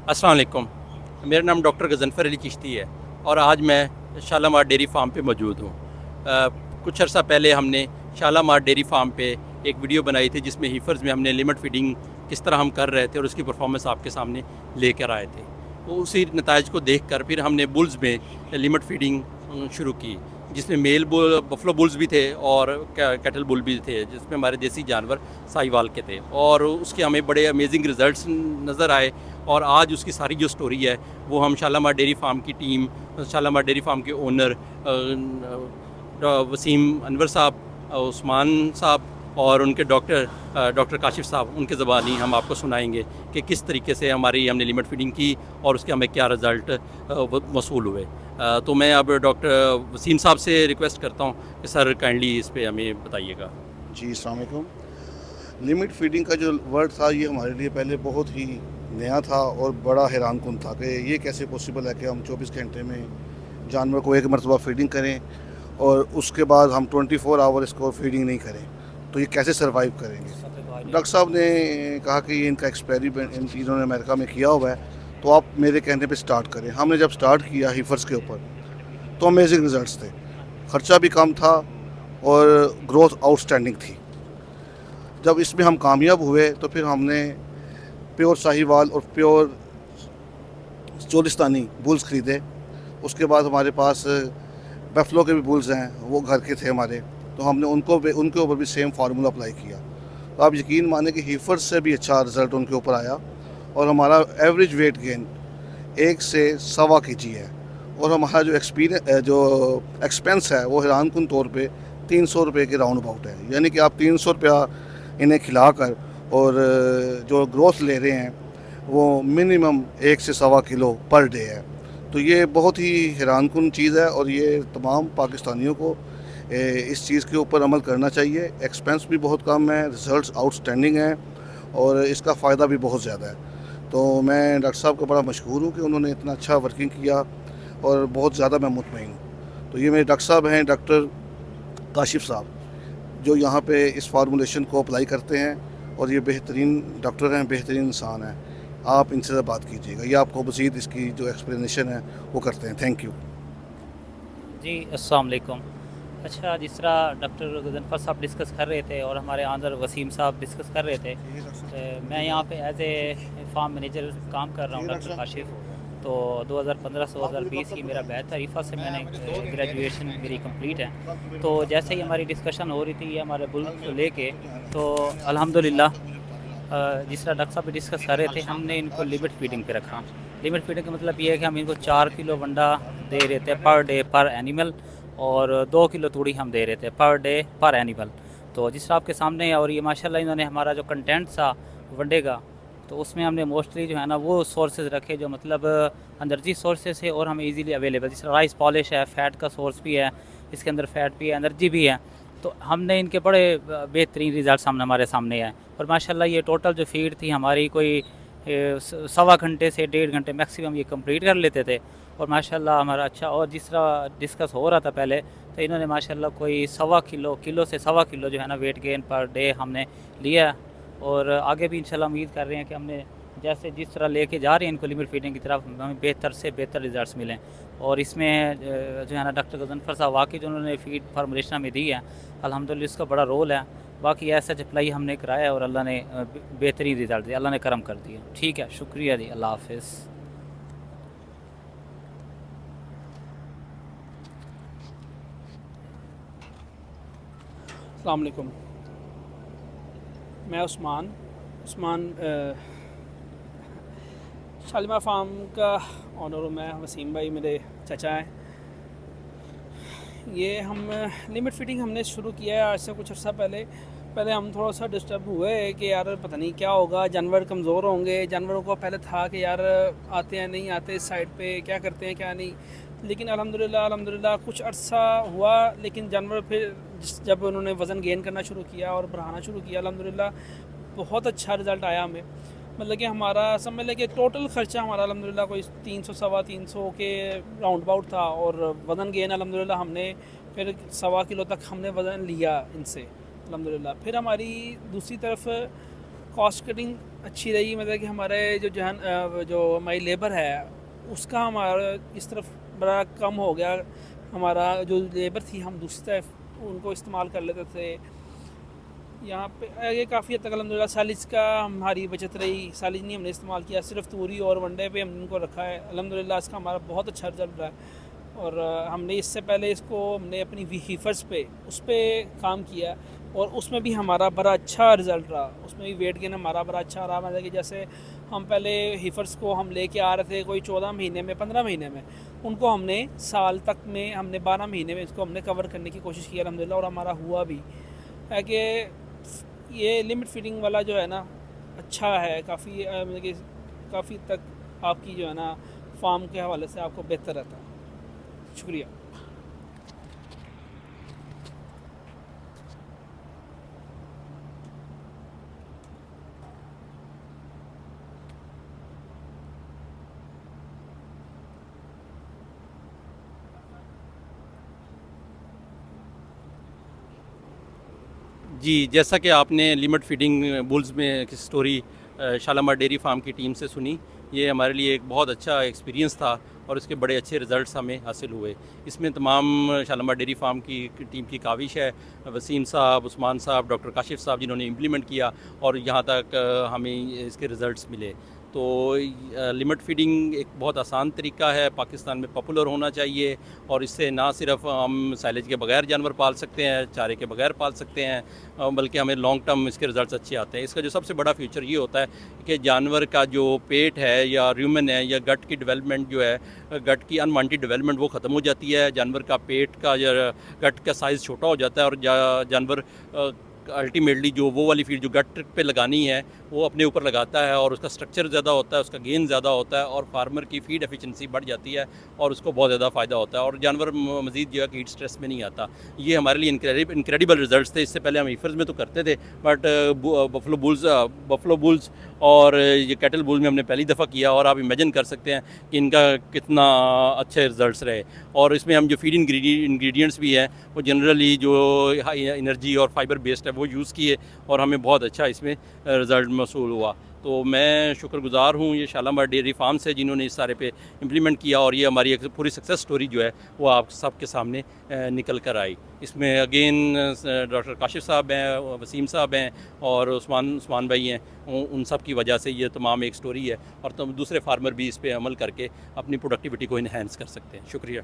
अस्सलाम वालेकुम। मेरा नाम डॉक्टर गज़नफ़र अली चिश्ती है और आज मैं शालामार डेयरी फार्म पे मौजूद हूँ। कुछ अर्सा पहले हमने शालामार डेयरी फार्म पे एक वीडियो बनाई थी जिसमें हीफर्स में हमने लिमिट फीडिंग किस तरह हम कर रहे थे और उसकी परफॉर्मेंस आपके सामने लेकर आए थे। तो उसी नताइज को देखकर फिर हमने बुल्स में लिमिट फीडिंग शुरू की, जिसमें मेल बुल बफलो बुल्स भी थे और कैटल बुल भी थे, जिसमें हमारे देसी जानवर साहिवाल के थे और उसके हमें बड़े अमेजिंग रिज़ल्ट्स नज़र आए। और आज उसकी सारी जो स्टोरी है वो हम शालामार डेयरी फार्म की टीम, शालामार डेयरी फार्म के ओनर वसीम अनवर साहब, उस्मान साहब और उनके डॉक्टर काशिफ साहब, उनके ज़बानी हम आपको सुनाएंगे कि किस तरीके से हमने लिमिट फीडिंग की और उसके हमें क्या रिज़ल्ट वसूल हुए। तो मैं अब डॉक्टर वसीम साहब से रिक्वेस्ट करता हूँ कि सर काइंडली इस पे हमें बताइएगा। जी, अस्सलाम वालेकुम। लिमिट फीडिंग का जो वर्ड था ये हमारे लिए पहले बहुत ही नया था और बड़ा हैरानकुन था कि ये कैसे पॉसिबल है कि हम 24 घंटे में जानवर को एक मरतबा फीडिंग करें और उसके बाद हम 24 आवर इसको फीडिंग नहीं करें, तो ये कैसे सर्वाइव करेंगे। डॉक्टर साहब ने कहा कि ये इनका एक्सपेरिमेंट इन्होंने अमेरिका में किया हुआ है, तो आप मेरे कहने पे स्टार्ट करें। हमने जब स्टार्ट किया हीफर्स के ऊपर तो अमेजिंग रिजल्ट्स थे, ख़र्चा भी कम था और ग्रोथ आउटस्टैंडिंग थी। जब इसमें हम कामयाब हुए तो फिर हमने प्योर साहिवाल और प्योर चोलिस्तानी बुल्स ख़रीदे। उसके बाद हमारे पास बफलो के भी बुल्स हैं, वो घर के थे हमारे, तो हमने उनके ऊपर भी सेम फार्मूला अप्लाई किया। तो आप यकीन माने कि हीफर्स से भी अच्छा रिज़ल्ट उनके ऊपर आया और हमारा एवरेज वेट गेन 1 से सवा केजी है और हमारा जो एक्सपेंस है वो हैरानकुन तौर पे 300 रुपये के राउंड अबाउट है। यानी कि आप 300 रुपया इन्हें खिलाकर और जो ग्रोथ ले रहे हैं वो मिनिमम 1 से सवा किलो पर डे है। तो ये बहुत ही हैरानकुन चीज़ है और ये तमाम पाकिस्तानियों को इस चीज़ के ऊपर अमल करना चाहिए। एक्सपेंस भी बहुत कम है, रिज़ल्ट्स आउटस्टैंडिंग हैं और इसका फ़ायदा भी बहुत ज़्यादा है। तो मैं डॉक्टर साहब का बड़ा मशहूर हूँ कि उन्होंने इतना अच्छा वर्किंग किया और बहुत ज़्यादा मैं मुतमईन हूँ। तो ये मेरे डॉक्टर साहब हैं, डॉक्टर काशिफ साहब, जो यहाँ पे इस फार्मूलेशन को अप्लाई करते हैं और ये बेहतरीन डॉक्टर हैं, बेहतरीन इंसान हैं। आप इनसे बात कीजिएगा, ये आपको मज़ीद इसकी जो एक्सप्लेनेशन है वो करते हैं। Thank you. जी, अस्सलाम वालेकुम। अच्छा, जिस तरह डॉक्टर गज़नफ़र साहब डिस्कस कर रहे थे और हमारे आंदर वसीम साहब डिस्कस कर रहे थे, मैं यहाँ पे एज़ ए फार्म मैनेजर काम कर रहा हूँ, डॉक्टर काशिफ। तो 2015 से 2020 की मेरा बैच था, रीफा से मैंने ग्रेजुएशन मेरी कंप्लीट है। तो जैसे ही हमारी डिस्कशन हो रही थी ये हमारे बुल को लेके, तो अल्हम्दुलिल्लाह जिस तरह डॉक्टर साहब भी डिस्कस कर रहे थे, हमने इनको लिमिट फीडिंग पे रखा। लिमिट फीडिंग का मतलब ये है कि हम इनको 4 किलो वंडा दे रहे थे पर डे पर एनिमल और 2 किलो तूड़ी हम दे रहे थे पर डे पर एनिमल। तो जिस तरह आपके सामने है, और ये माशाल्लाह इन्होंने हमारा जो कंटेंट था वनडे का, तो उसमें हमने मोस्टली जो है ना वो सोर्सेज रखे जो मतलब एनर्जी सोर्सेज है और हमें इजीली अवेलेबल, जिस तरह राइस पॉलिश है, फ़ैट का सोर्स भी है, इसके अंदर फ़ैट भी है, एनर्जी भी है। तो हमने इनके बड़े बेहतरीन रिज़ल्ट हमारे सामने आए और माशाल्लाह ये टोटल जो फीड थी हमारी कोई सवा घंटे से 1.5 घंटे मैक्सिमम ये कंप्लीट कर लेते थे और माशाल्लाह हमारा अच्छा। और जिस तरह डिस्कस हो रहा था पहले, तो इन्होंने माशाल्लाह कोई सवा किलो से सवा किलो जो है ना वेट गेन पर डे हमने लिया और आगे भी इंशाल्लाह उम्मीद कर रहे हैं कि हमने जैसे जिस तरह लेके जा रहे हैं इनको लिमिट फीडिंग की तरफ, हमें बेहतर से बेहतर रिज़ल्ट्स मिलें। और इसमें जो है ना डॉक्टर गज़नफ़र साहब वाकई जो उन्होंने फीड फार्मूलेशन हमें दी है, अल्हम्दुलिल्लाह इसका बड़ा रोल है। बाकी ऐसा अप्लाई हमने कराया और अल्लाह ने बेहतरीन रिज़ल्ट दिया, अल्लाह ने करम कर दिया। ठीक है, शुक्रिया जी, अल्लाह हाफ़िज़। अस्सलाम वालेकुम। मैं उस्मान शालीमार फार्म का ऑनर हूँ। मैं वसीम भाई मेरे चाचा हैं। ये हम लिमिट फिटिंग हमने शुरू किया है आज से कुछ अर्सा पहले। हम थोड़ा सा डिस्टर्ब हुए कि यार पता नहीं क्या होगा, जानवर कमज़ोर होंगे। जानवरों को पहले था कि यार आते हैं नहीं आते, इस साइड पे क्या करते हैं क्या नहीं। लेकिन अल्हम्दुलिल्लाह कुछ अर्सा हुआ, लेकिन जानवर फिर जब उन्होंने वज़न गेन करना शुरू किया और बढ़ाना शुरू किया, अल्हम्दुलिल्लाह बहुत अच्छा रिज़ल्ट आया हमें। मतलब कि हमारा समझ लें कि टोटल ख़र्चा हमारा अल्हम्दुलिल्लाह कोई 300 सवा 300 के राउंड अबाउट था और वज़न गेन अल्हम्दुलिल्लाह हमने फिर सवा किलो तक हमने वज़न लिया इनसे अल्हम्दुलिल्लाह। फिर हमारी दूसरी तरफ कॉस्ट कटिंग अच्छी रही, मतलब कि हमारे जो हमारी लेबर है उसका हमारा इस तरफ बड़ा कम हो गया। हमारा जो लेबर थी हम दूसरी तरफ उनको इस्तेमाल कर लेते थे। यहाँ पे ये काफ़ी हद तक अल्हम्दुलिल्लाह सालिज का हमारी बचत रही। सालिज नहीं हमने इस्तेमाल किया, सिर्फ तूरी और वनडे पे हमने इनको रखा है। अल्हम्दुलिल्लाह इसका हमारा बहुत अच्छा रिजल्ट रहा है। और हमने इससे पहले इसको हमने अपनी हीफर्स पे उस पर काम किया और उसमें भी हमारा बड़ा अच्छा रिज़ल्ट रहा। उसमें भी वेट गेन हमारा बड़ा अच्छा रहा। मतलब कि जैसे हम पहले हीफर्स को हम लेके आ रहे थे कोई 14 महीने में, 15 महीने में, उनको हमने साल तक में हमने 12 महीने में इसको हमने कवर करने की कोशिश की अल्हम्दुलिल्लाह, और हमारा हुआ भी है कि ये लिमिट फीडिंग वाला जो है ना अच्छा है काफ़ी। मतलब कि काफ़ी तक आपकी जो है ना फार्म के हवाले से आपको बेहतर रहता है। शुक्रिया। जी, जैसा कि आपने लिमिट फीडिंग बुल्स में की स्टोरी शालामार डेयरी फार्म की टीम से सुनी, ये हमारे लिए एक बहुत अच्छा एक्सपीरियंस था और इसके बड़े अच्छे रिज़ल्ट्स हमें हासिल हुए। इसमें तमाम शालामार डेयरी फार्म की टीम की काविश है, वसीम साहब, उस्मान साहब, डॉक्टर काशिफ साहब जिन्होंने इम्प्लीमेंट किया और यहाँ तक हमें इसके रिज़ल्ट्स मिले। तो लिमिट फीडिंग एक बहुत आसान तरीका है, पाकिस्तान में पॉपुलर होना चाहिए और इससे ना सिर्फ हम साइलेज के बगैर जानवर पाल सकते हैं, चारे के बगैर पाल सकते हैं, बल्कि हमें लॉन्ग टर्म इसके रिज़ल्ट्स अच्छे आते हैं। इसका जो सबसे बड़ा फीचर ये होता है कि जानवर का जो पेट है या रूमेन है या गट की डेवलपमेंट जो है, गट की अनवांटेड डेवलपमेंट वो ख़त्म हो जाती है। जानवर का पेट का या गट का साइज़ छोटा हो जाता है और जानवर अल्टीमेटली जो वो वाली फीड जो गट पे लगानी है वो अपने ऊपर लगाता है और उसका स्ट्रक्चर ज़्यादा होता है, उसका गेन ज़्यादा होता है और फार्मर की फीड एफिशिएंसी बढ़ जाती है और उसको बहुत ज़्यादा फ़ायदा होता है और जानवर मज़ीद जो है कि हीट स्ट्रेस में नहीं आता। ये हमारे लिए इनक्रेडिबल रिजल्ट्स थे। इससे पहले हम हीफर्स में तो करते थे, बट बफलो बुल्स और ये कैटल बुल में हमने पहली दफ़ा किया और आप इमेजिन कर सकते हैं कि इनका कितना अच्छे रिजल्ट्स रहे। और इसमें हम जो फीड इंग्रेडिएंट्स भी हैं वो जनरली जो हाई एनर्जी और फाइबर बेस्ड है वो यूज़ किए और हमें बहुत अच्छा इसमें रिज़ल्ट मौसूल हुआ। तो मैं शुक्रगुज़ार हूँ ये शालामार डेयरी फार्म से जिन्होंने इस सारे पे इम्प्लीमेंट किया और ये हमारी एक पूरी सक्सेस स्टोरी जो है वो आप सबके सामने निकल कर आई। इसमें अगेन डॉक्टर काशिफ साहब हैं, वसीम साहब हैं और उस्मान भाई हैं, उन सब की वजह से ये तमाम एक स्टोरी है और दूसरे फार्मर भी इस पर अमल करके अपनी प्रोडक्टिविटी को इन्हेंस कर सकते हैं। शुक्रिया।